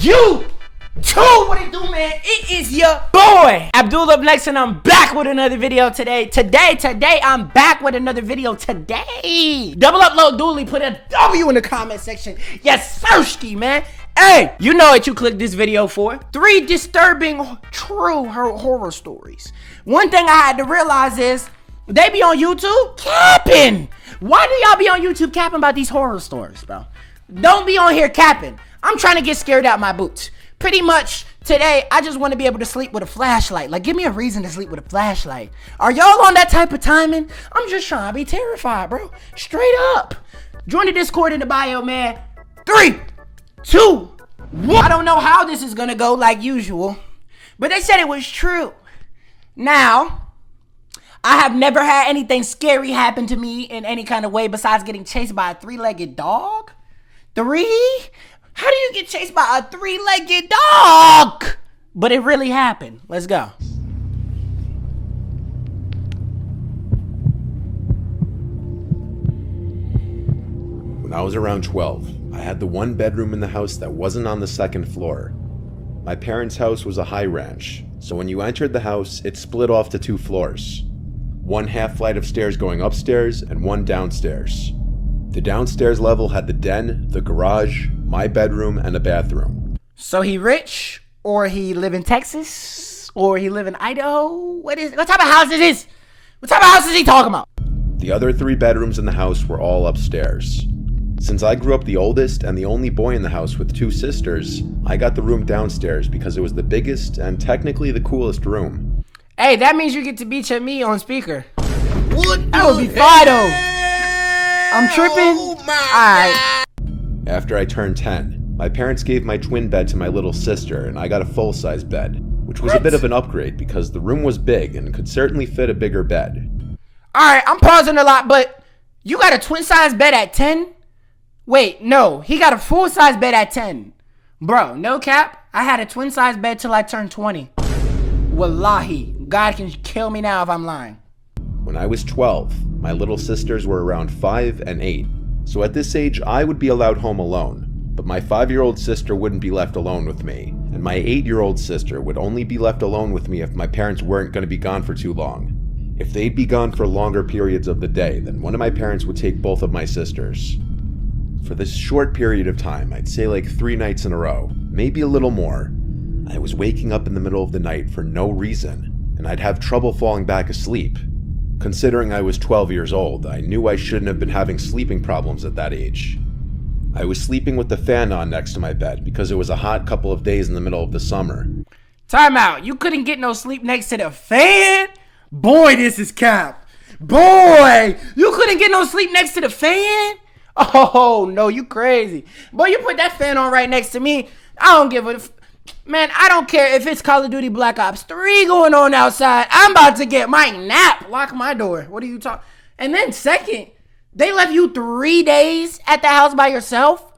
You too, what it do, man? It is your boy Abdul up next, and I'm back with another video today. Today, I'm back with another video today. Double upload Dooley, put a W in the comment section. Yes, sirski, man. Hey, you know what you clicked this video for. 3 disturbing true horror stories. One thing I had to realize is they be on YouTube capping. Why do y'all be on YouTube capping about these horror stories, bro? Don't be on here capping. I'm trying to get scared out my boots. Pretty much today, I just want to be able to sleep with a flashlight. Like, give me a reason to sleep with a flashlight. Are y'all on that type of timing? I'm just trying to be terrified, bro. Straight up. Join the Discord in the bio, man. 3, 2, 1. I don't know how this is gonna go like usual, but they said it was true. Now, I have never had anything scary happen to me in any kind of way besides getting chased by a 3-legged dog. 3? How do you get chased by a 3-legged dog? But it really happened. Let's go. When I was around 12, I had the one bedroom in the house that wasn't on the 2nd floor. My parents' house was a high ranch, so when you entered the house, it split off to 2 floors. One half flight of stairs going upstairs and one downstairs. The downstairs level had the den, the garage, my bedroom, and a bathroom. So he rich, or he live in Texas, or he live in Idaho? What type of house is this? What type of house is he talking about? The other 3 bedrooms in the house were all upstairs. Since I grew up the oldest and the only boy in the house with 2 sisters, I got the room downstairs because it was the biggest and technically the coolest room. Hey, that means you get to beat your me on speaker. What that would be fire though. I'm tripping. Alright. After I turned 10, my parents gave my twin bed to my little sister and I got a full-size bed, which was a bit of an upgrade because the room was big and could certainly fit a bigger bed. Alright, I'm pausing a lot, but you got a twin-size bed at 10? Wait, no, he got a full-size bed at 10. Bro, no cap, I had a twin-size bed till I turned 20. Wallahi, God can kill me now if I'm lying. When I was 12, my little sisters were around 5 and 8, so at this age I would be allowed home alone, but my 5-year-old sister wouldn't be left alone with me, and my 8-year-old sister would only be left alone with me if my parents weren't going to be gone for too long. If they'd be gone for longer periods of the day, then one of my parents would take both of my sisters. For this short period of time, I'd say like 3 nights in a row, maybe a little more, I was waking up in the middle of the night for no reason, and I'd have trouble falling back asleep. Considering I was 12 years old, I knew I shouldn't have been having sleeping problems at that age. I was sleeping with the fan on next to my bed because it was a hot couple of days in the middle of the summer. Time out, you couldn't get no sleep next to the fan? Boy, this is cap. Boy, you couldn't get no sleep next to the fan? Oh, no, you crazy. Boy, you put that fan on right next to me. I don't give a... Man, I don't care if it's Call of Duty Black Ops 3 going on outside. I'm about to get my nap. Lock my door. What are you talking? And then second, they left you 3 days at the house by yourself?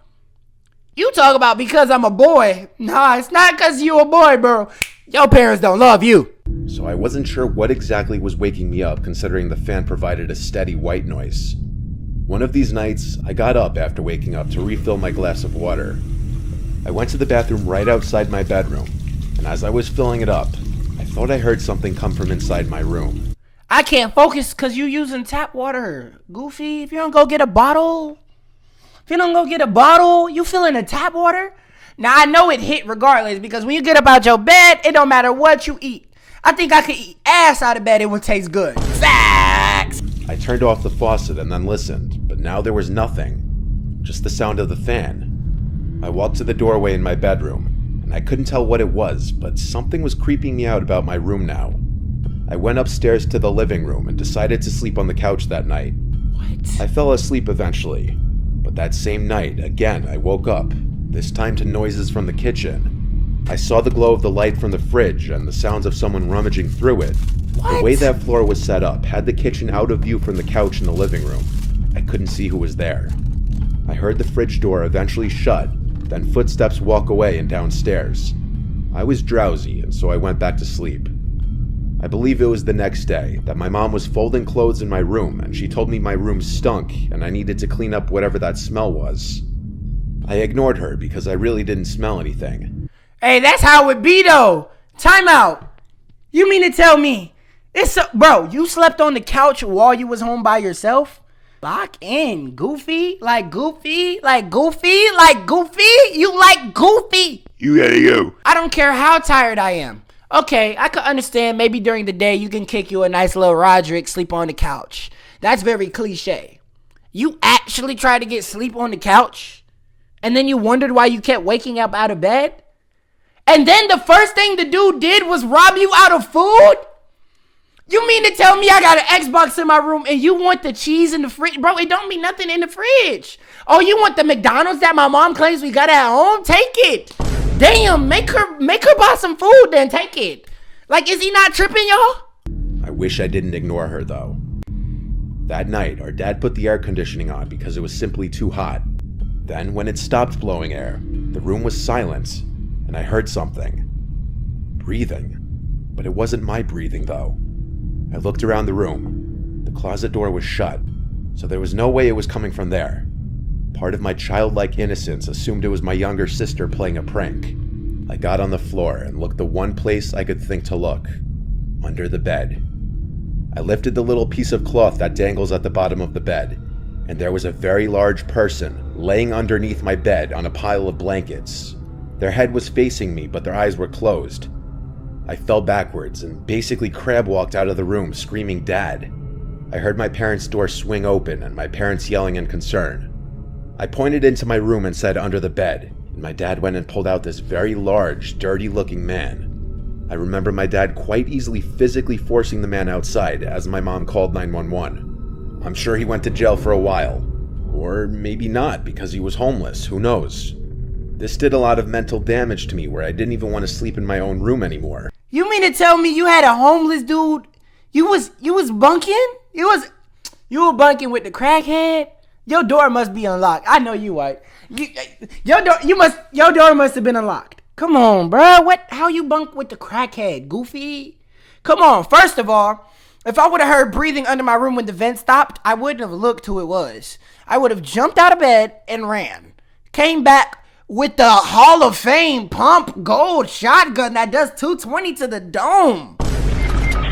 You talk about because I'm a boy. Nah, it's not because you a boy, bro. Your parents don't love you. So I wasn't sure what exactly was waking me up, considering the fan provided a steady white noise. One of these nights, I got up after waking up to refill my glass of water. I went to the bathroom right outside my bedroom, and as I was filling it up, I thought I heard something come from inside my room. I can't focus because you using tap water. Goofy, if you don't go get a bottle, you filling the tap water? Now, I know it hit regardless because when you get up out your bed, it don't matter what you eat. I think I could eat ass out of bed, it would taste good. Facts! I turned off the faucet and then listened, but now there was nothing, just the sound of the fan. I walked to the doorway in my bedroom, and I couldn't tell what it was, but something was creeping me out about my room now. I went upstairs to the living room and decided to sleep on the couch that night. What? I fell asleep eventually, but that same night, again, I woke up, this time to noises from the kitchen. I saw the glow of the light from the fridge and the sounds of someone rummaging through it. What? The way that floor was set up had the kitchen out of view from the couch in the living room. I couldn't see who was there. I heard the fridge door eventually shut, then footsteps walk away and downstairs. I was drowsy, and so I went back to sleep. I believe it was the next day that my mom was folding clothes in my room, and she told me my room stunk and I needed to clean up whatever that smell was. I ignored her because I really didn't smell anything. Hey, that's how it be though. Time out. You mean to tell me bro, you slept on the couch while you was home by yourself? Lock in, Goofy. Like Goofy. You like Goofy. You gotta go. I don't care how tired I am. Okay, I could understand maybe during the day you can kick you a nice little Roderick, sleep on the couch. That's very cliche. You actually tried to get sleep on the couch? And then you wondered why you kept waking up out of bed? And then the first thing the dude did was rob you out of food? You mean to tell me I got an Xbox in my room and you want the cheese in the fridge? Bro, it don't mean nothing in the fridge. Oh, you want the McDonald's that my mom claims we got at home? Take it. Damn, make her buy some food then. Take it. Like, is he not tripping, y'all? I wish I didn't ignore her, though. That night, our dad put the air conditioning on because it was simply too hot. Then, when it stopped blowing air, the room was silent, and I heard something. Breathing. But it wasn't my breathing, though. I looked around the room. The closet door was shut, so there was no way it was coming from there. Part of my childlike innocence assumed it was my younger sister playing a prank. I got on the floor and looked the one place I could think to look. Under the bed. I lifted the little piece of cloth that dangles at the bottom of the bed, and there was a very large person laying underneath my bed on a pile of blankets. Their head was facing me, but their eyes were closed. I fell backwards and basically crab walked out of the room screaming, "Dad!" I heard my parents' door swing open and my parents yelling in concern. I pointed into my room and said, "Under the bed," and my dad went and pulled out this very large, dirty-looking man. I remember my dad quite easily physically forcing the man outside as my mom called 911. I'm sure he went to jail for a while. Or maybe not, because he was homeless, who knows? This did a lot of mental damage to me where I didn't even want to sleep in my own room anymore. You mean to tell me you had a homeless dude? You was bunking? You were bunking with the crackhead? Your door must be unlocked. I know you right. Your door must have been unlocked. Come on, bruh. How you bunk with the crackhead, Goofy? Come on. First of all, if I would have heard breathing under my room when the vent stopped, I wouldn't have looked who it was. I would have jumped out of bed and ran. Came back with the Hall of Fame pump gold shotgun that does 220 to the dome.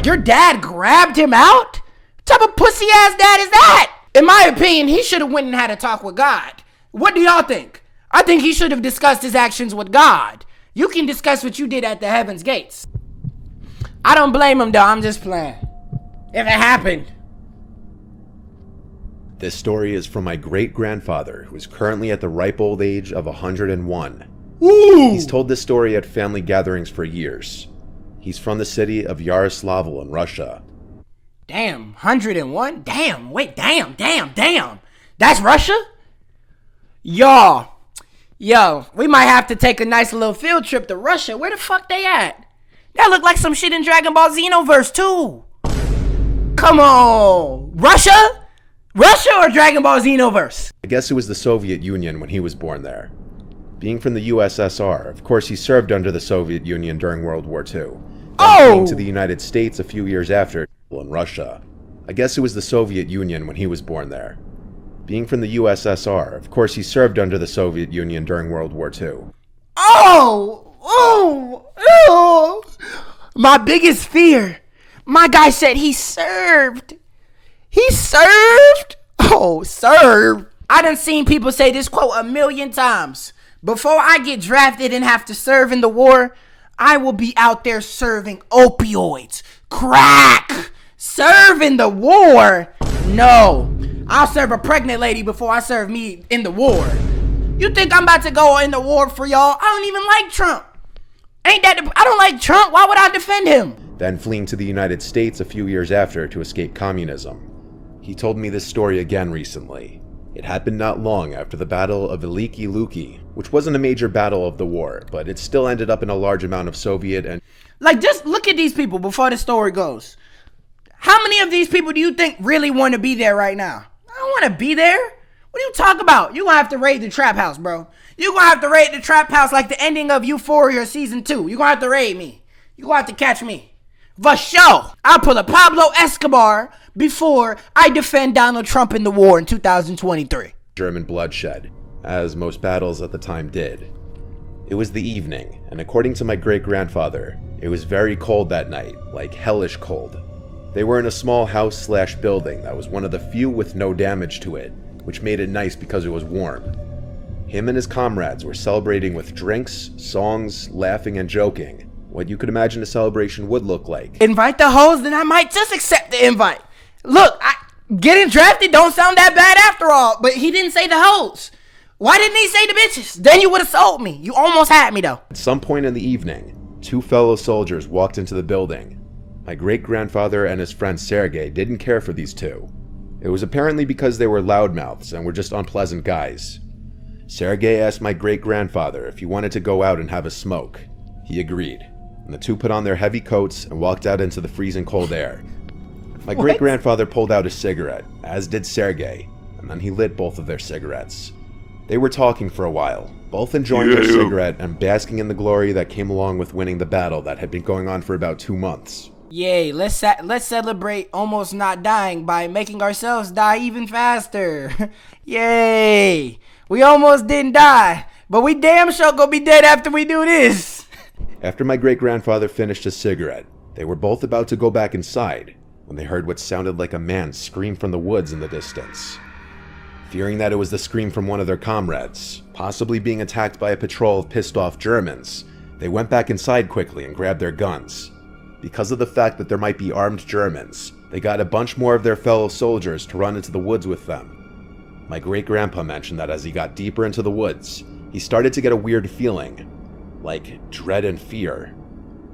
Your dad grabbed him out? What type of pussy ass dad is that? In my opinion, he should have went and had a talk with God. What do y'all think? I think he should have discussed his actions with God. You can discuss what you did at the heaven's gates. I don't blame him though, I'm just playing. If it happened. This story is from my great-grandfather, who is currently at the ripe old age of 101. Ooh. He's told this story at family gatherings for years. He's from the city of Yaroslavl in Russia. Damn, 101? Damn, wait, damn. That's Russia? Yo, we might have to take a nice little field trip to Russia. Where the fuck they at? That look like some shit in Dragon Ball Xenoverse too. Come on, Russia or Dragon Ball Xenoverse? I guess it was the Soviet Union when he was born there. Being from the USSR, of course he served under the Soviet Union during World War II. Then came to the United States a few years after in Russia. I guess it was the Soviet Union when he was born there. Being from the USSR, of course he served under the Soviet Union during World War II. Oh! My biggest fear. My guy said he served. He served? Oh, served. I done seen people say this quote 1,000,000 times. Before I get drafted and have to serve in the war, I will be out there serving opioids, crack. Serve in the war? No. I'll serve a pregnant lady before I serve me in the war. You think I'm about to go in the war for y'all? I don't even like Trump. I don't like Trump. Why would I defend him? Then fleeing to the United States a few years after to escape communism. He told me this story again recently. It happened not long after the Battle of Veliki Luki, which wasn't a major battle of the war, but it still ended up in a large amount of Soviet and... Like, just look at these people before the story goes. How many of these people do you think really want to be there right now? I don't want to be there. What do you talk about? You're going to have to raid the trap house, bro. You're going to have to raid the trap house like the ending of Euphoria Season 2. You're going to have to raid me. You're going to have to catch me. For sure. I'll pull a Pablo Escobar before I defend Donald Trump in the war in 2023. German bloodshed. as most battles at the time did. It was the evening, and according to my great-grandfather, it was very cold that night, like hellish cold. They were in a small house/building that was one of the few with no damage to it, which made it nice because it was warm. Him and his comrades were celebrating with drinks, songs, laughing, and joking, what you could imagine a celebration would look like. Invite the hoes, then I might just accept the invite. Look, getting drafted don't sound that bad after all, but he didn't say the hoes. Why didn't he say the bitches? Then you would have sold me. You almost had me though. At some point in the evening, 2 fellow soldiers walked into the building. My great-grandfather and his friend Sergei didn't care for these two. It was apparently because they were loudmouths and were just unpleasant guys. Sergei asked my great-grandfather if he wanted to go out and have a smoke. He agreed, and the two put on their heavy coats and walked out into the freezing cold air. My great-grandfather pulled out a cigarette, as did Sergei, and then he lit both of their cigarettes. They were talking for a while, both enjoying their cigarette and basking in the glory that came along with winning the battle that had been going on for about 2 months. Yay, let's celebrate almost not dying by making ourselves die even faster. Yay, we almost didn't die, but we damn sure gonna be dead after we do this. After my great-grandfather finished his cigarette, they were both about to go back inside when they heard what sounded like a man scream from the woods in the distance. Fearing that it was the scream from one of their comrades, possibly being attacked by a patrol of pissed-off Germans, they went back inside quickly and grabbed their guns. Because of the fact that there might be armed Germans, they got a bunch more of their fellow soldiers to run into the woods with them. My great-grandpa mentioned that as he got deeper into the woods, he started to get a weird feeling, like dread and fear.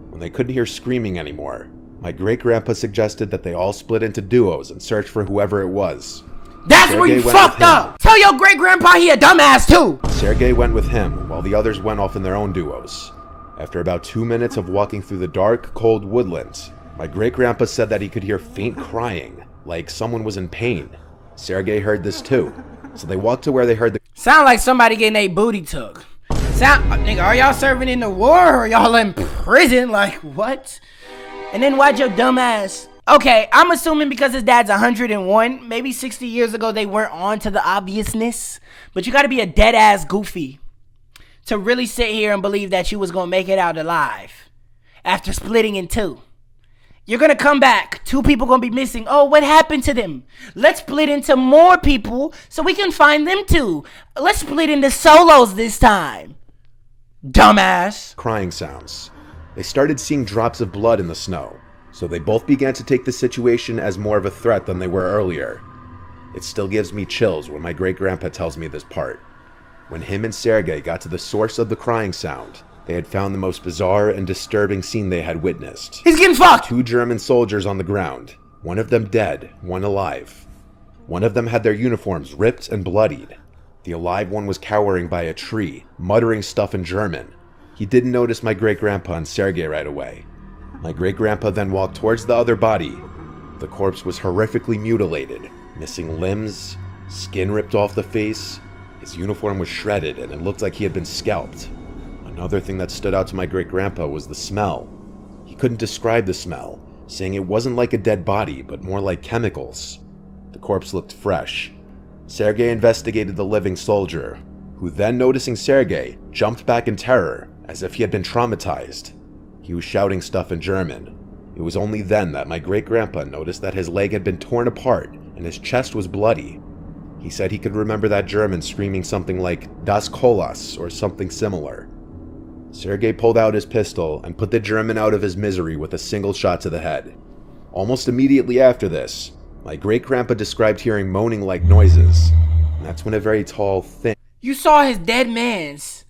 When they couldn't hear screaming anymore, my great-grandpa suggested that they all split into duos and search for whoever it was. That's where you fucked up! Tell your great-grandpa he a dumbass too! Sergei went with him, while the others went off in their own duos. After about 2 minutes of walking through the dark, cold woodlands, my great-grandpa said that he could hear faint crying, like someone was in pain. Sergei heard this too, so they walked to where they heard the— Sound like somebody getting a booty took. Nigga, are y'all serving in the war or are y'all in prison? Like, what? And then why'd your dumb ass... Okay, I'm assuming because his dad's 101, maybe 60 years ago they weren't on to the obviousness. But you gotta be a dead-ass goofy to really sit here and believe that you was gonna make it out alive after splitting in 2. You're gonna come back, 2 people gonna be missing. Oh, what happened to them? Let's split into more people so we can find them too. Let's split into solos this time. Dumbass. crying sounds. They started seeing drops of blood in the snow, so they both began to take the situation as more of a threat than they were earlier. It still gives me chills when my great-grandpa tells me this part. When him and Sergei got to the source of the crying sound, they had found the most bizarre and disturbing scene they had witnessed. He's getting fucked! 2 German soldiers on the ground, one of them dead, one alive. One of them had their uniforms ripped and bloodied. The alive one was cowering by a tree, muttering stuff in German. He didn't notice my great-grandpa and Sergei right away. My great-grandpa then walked towards the other body. The corpse was horrifically mutilated, missing limbs, skin ripped off the face. His uniform was shredded and it looked like he had been scalped. Another thing that stood out to my great-grandpa was the smell. He couldn't describe the smell, saying it wasn't like a dead body, but more like chemicals. The corpse looked fresh. Sergei investigated the living soldier, who then, noticing Sergei, jumped back in terror, as if he had been traumatized. He was shouting stuff in German. It was only then that my great-grandpa noticed that his leg had been torn apart and his chest was bloody. He said he could remember that German screaming something like "Das Kolas" or something similar. Sergei pulled out his pistol and put the German out of his misery with a single shot to the head. Almost immediately after this, my great-grandpa described hearing moaning-like noises, and that's when a very tall, thin... You saw his dead mans.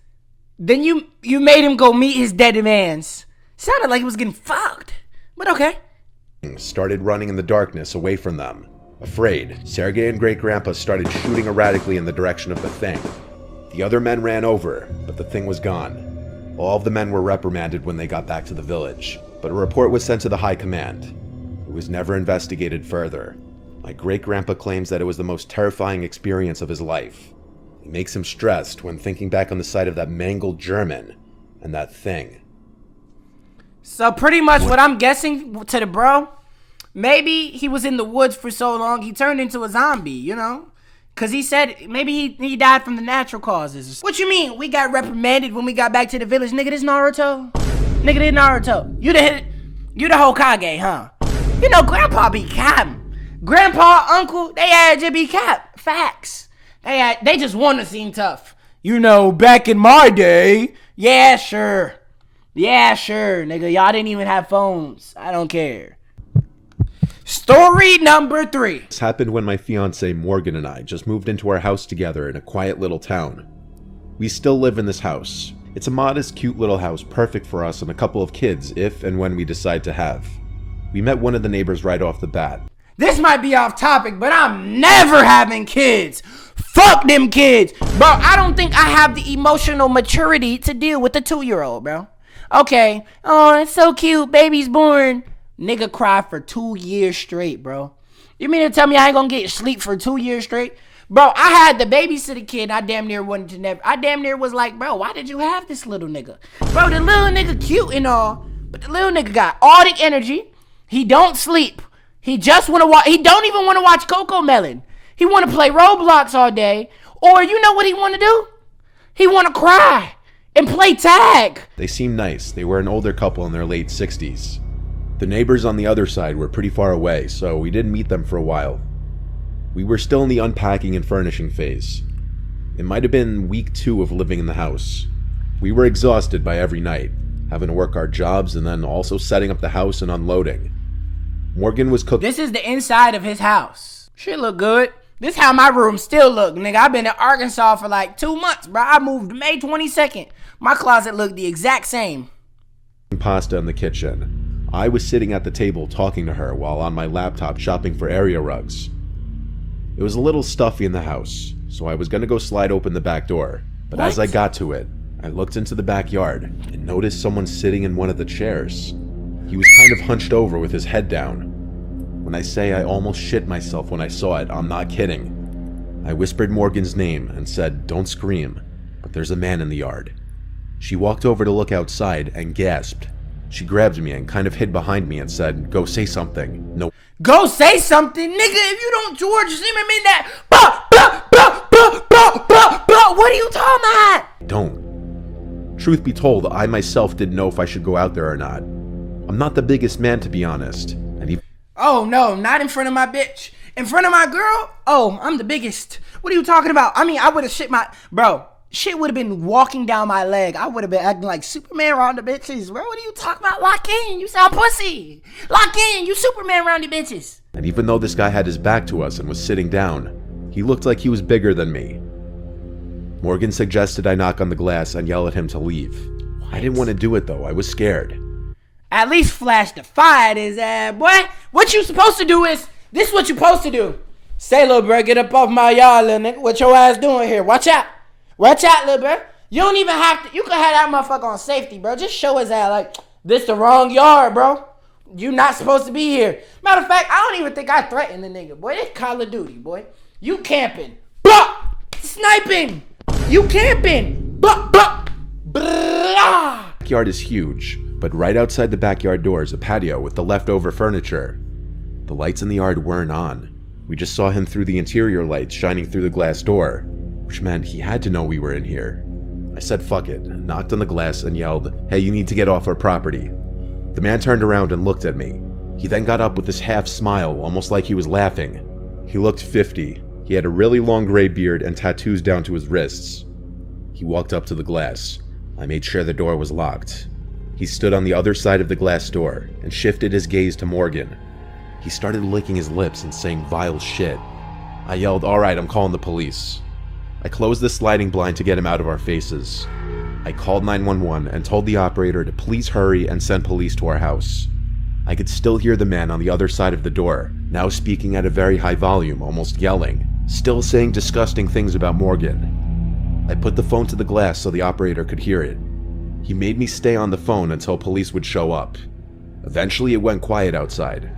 Then you made him go meet his dead mans. Sounded like he was getting fucked, but okay. ...started running in the darkness away from them. Afraid, Sergei and great-grandpa started shooting erratically in the direction of the thing. The other men ran over, but the thing was gone. All of the men were reprimanded when they got back to the village, but a report was sent to the high command. It was never investigated further. My great-grandpa claims that it was the most terrifying experience of his life. It makes him stressed when thinking back on the sight of that mangled German and that thing. So pretty much what I'm guessing to the bro, maybe he was in the woods for so long he turned into a zombie, you know? Cause he said maybe he died from the natural causes. What you mean? We got reprimanded when we got back to the village. Nigga, this Naruto. Nigga, this Naruto. You the Hokage, huh? You know, Grandpa be capping. Grandpa, uncle, they had to be cap. Facts. They just want to seem tough. You know, back in my day. Yeah, sure. Yeah, sure, nigga. Y'all didn't even have phones. I don't care. Story number 3. This happened when my fiance Morgan and I just moved into our house together in a quiet little town. We still live in this house. It's a modest, cute little house, perfect for us and a couple of kids if and when we decide to have. We met one of the neighbors right off the bat. This might be off topic, but I'm never having kids. Fuck them kids. Bro, I don't think I have the emotional maturity to deal with a 2-year-old, bro. Okay. Oh, it's so cute. Baby's born. Nigga cried for 2 years straight, bro. You mean to tell me I ain't gonna get sleep for 2 years straight? Bro, I had to babysit a kid. I damn near was like, bro, why did you have this little nigga? Bro, the little nigga cute and all, but the little nigga got all the energy. He don't sleep. He just want to watch. He don't even want to watch Coco Melon. He want to play Roblox all day. Or you know what he want to do? He want to cry and play tag. They seemed nice. They were an older couple in their late 60s. The neighbors on the other side were pretty far away, so we didn't meet them for a while. We were still in the unpacking and furnishing phase. It might have been week 2 of living in the house. We were exhausted by every night, having to work our jobs and then also setting up the house and unloading. Morgan was cooking. This is the inside of his house. Shit look good. This how my room still look, nigga. I've been in Arkansas for like 2 months, bro. I moved May 22nd. My closet looked the exact same. Pasta in the kitchen. I was sitting at the table talking to her while on my laptop shopping for area rugs. It was a little stuffy in the house, so I was gonna go slide open the back door. But as I got to it, I looked into the backyard and noticed someone sitting in one of the chairs. He was kind of hunched over with his head down. When I say I almost shit myself when I saw it, I'm not kidding. I whispered Morgan's name and said, "Don't scream, but there's a man in the yard." She walked over to look outside and gasped. She grabbed me and kind of hid behind me and said, "Go say something." No. Go say something, nigga. If you don't George Zimmerman that, what are you talking about? Don't. Truth be told, I myself didn't know if I should go out there or not. I'm not the biggest man, to be honest. And oh no, not in front of my bitch. In front of my girl? Oh, I'm the biggest. What are you talking about? I mean, I would have shit my... Bro, shit would have been walking down my leg. I would have been acting like Superman around the bitches. Bro, what are you talking about? Lock in. You sound pussy. Lock in. You Superman around the bitches. And even though this guy had his back to us and was sitting down, he looked like he was bigger than me. Morgan suggested I knock on the glass and yell at him to leave. What? I didn't want to do it though. I was scared. At least flash the fire at his ass, boy. What you supposed to do is, this is what you supposed to do. Say, little bro, get up off my yard, little nigga. What your ass doing here? Watch out. Watch out, little bro. You don't even have to, you can have that motherfucker on safety, bro. Just show his ass like, this the wrong yard, bro. You not supposed to be here. Matter of fact, I don't even think I threatened the nigga, boy. This Call of Duty, boy. You camping. Blah! Sniping. You camping. Blah, blah, blah. The backyard is huge, but right outside the backyard door is a patio with the leftover furniture. The lights in the yard weren't on. We just saw him through the interior lights shining through the glass door, which meant he had to know we were in here. I said fuck it, knocked on the glass and yelled, "Hey, you need to get off our property." The man turned around and looked at me. He then got up with this half smile, almost like he was laughing. He looked 50. He had a really long gray beard and tattoos down to his wrists. He walked up to the glass. I made sure the door was locked. He stood on the other side of the glass door and shifted his gaze to Morgan. He started licking his lips and saying vile shit. I yelled, "All right, I'm calling the police." I closed the sliding blind to get him out of our faces. I called 911 and told the operator to please hurry and send police to our house. I could still hear the man on the other side of the door, now speaking at a very high volume, almost yelling, still saying disgusting things about Morgan. I put the phone to the glass so the operator could hear it. He made me stay on the phone until police would show up. Eventually it went quiet outside,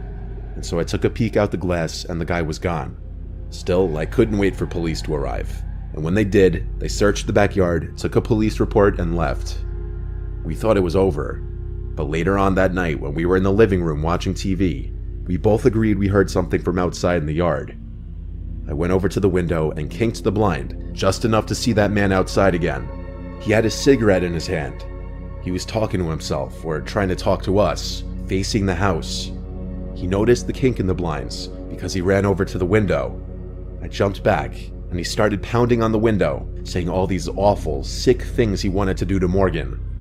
and so I took a peek out the glass and the guy was gone. Still, I couldn't wait for police to arrive. And when they did, they searched the backyard, took a police report, and left. We thought it was over. But later on that night, when we were in the living room watching TV, we both agreed we heard something from outside in the yard. I went over to the window and kinked the blind, just enough to see that man outside again. He had a cigarette in his hand. He was talking to himself, or trying to talk to us, facing the house. He noticed the kink in the blinds because he ran over to the window. I jumped back, and he started pounding on the window, saying all these awful, sick things he wanted to do to Morgan.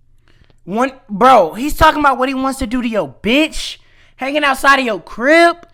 Bro, he's talking about what he wants to do to your bitch, hanging outside of your crib.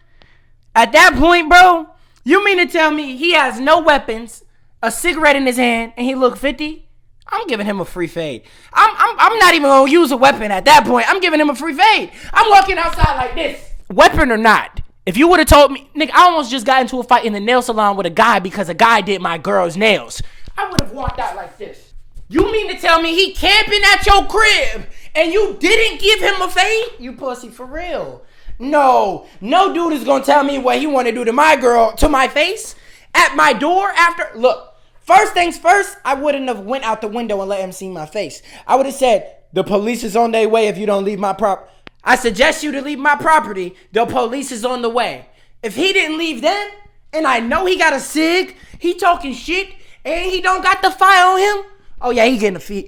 At that point, bro, you mean to tell me he has no weapons, a cigarette in his hand, and he look 50? I'm giving him a free fade. I'm not even gonna use a weapon at that point. I'm giving him a free fade. I'm walking outside like this. Weapon or not, if you would have told me, nigga, I almost just got into a fight in the nail salon with a guy because a guy did my girl's nails. I would have walked out like this. You mean to tell me he camping at your crib and you didn't give him a fade? You pussy for real. No dude is gonna tell me what he want to do to my girl, to my face, at my door after. Look, first things first, I wouldn't have went out the window and let him see my face. I would have said, the police is on their way if you don't leave my property. I suggest you to leave my property. The police is on the way. If he didn't leave then, and I know he got a cig, he talking shit, and he don't got the fire on him, oh yeah, he getting a free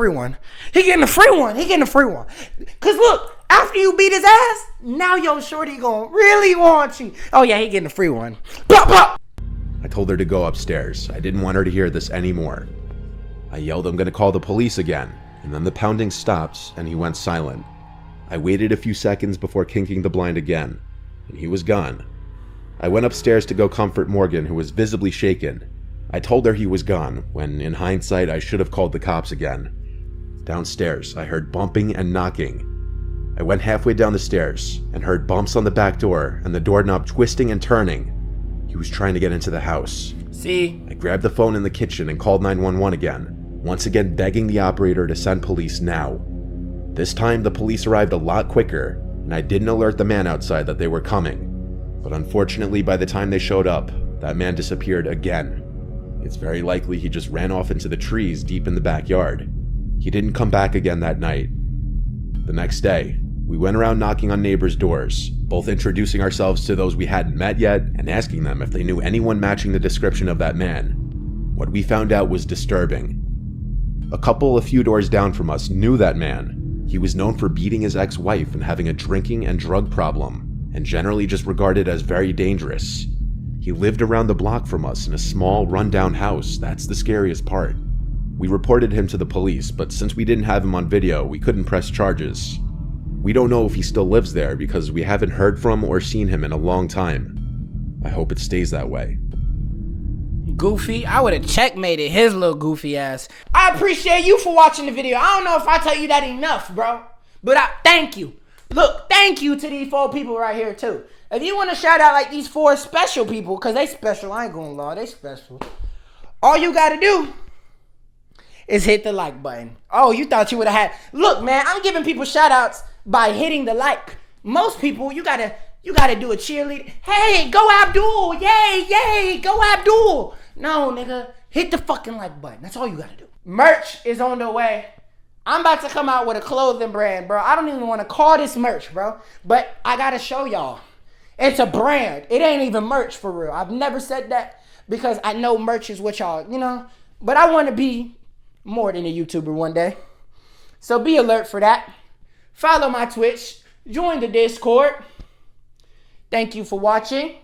one. He getting a free one. Cause look, after you beat his ass, now your shorty gonna really want you. Oh yeah, he getting a free one. Blah, blah. I told her to go upstairs. I didn't want her to hear this anymore. I yelled, I'm gonna call the police again, and then the pounding stopped and he went silent. I waited a few seconds before kinking the blind again, and he was gone. I went upstairs to go comfort Morgan, who was visibly shaken. I told her he was gone, when in hindsight I should have called the cops again. Downstairs, I heard bumping and knocking. I went halfway down the stairs and heard bumps on the back door and the doorknob twisting and turning. He was trying to get into the house. See? I grabbed the phone in the kitchen and called 911 again, once again begging the operator to send police now. This time the police arrived a lot quicker, and I didn't alert the man outside that they were coming. But unfortunately, by the time they showed up, that man disappeared again. It's very likely he just ran off into the trees deep in the backyard. He didn't come back again that night. The next day, we went around knocking on neighbors' doors, both introducing ourselves to those we hadn't met yet and asking them if they knew anyone matching the description of that man. What we found out was disturbing. A few doors down from us knew that man. He was known for beating his ex-wife and having a drinking and drug problem, and generally just regarded as very dangerous. He lived around the block from us in a small, rundown house. That's the scariest part. We reported him to the police, but since we didn't have him on video, we couldn't press charges. We don't know if he still lives there because we haven't heard from or seen him in a long time. I hope it stays that way. Goofy, I would have checkmated his little goofy ass. I appreciate you for watching the video. I don't know if I tell you that enough, bro. But thank you. Look, thank you to these 4 people right here, too. If you want to shout out like these 4 special people, because they special, I ain't gonna lie, they special. All you got to do is hit the like button. Oh, you thought you would have had... Look, man, I'm giving people shout outs by hitting the like. Most people, you gotta do a cheerleader. Hey, go Abdul. Yay, go Abdul. No, nigga, hit the fucking like button. That's all you gotta do. Merch is on the way. I'm about to come out with a clothing brand, bro. I don't even want to call this merch, bro. But I gotta show y'all. It's a brand. It ain't even merch for real. I've never said that because I know merch is what y'all, But I want to be more than a YouTuber one day. So be alert for that. Follow my Twitch. Join the Discord. Thank you for watching.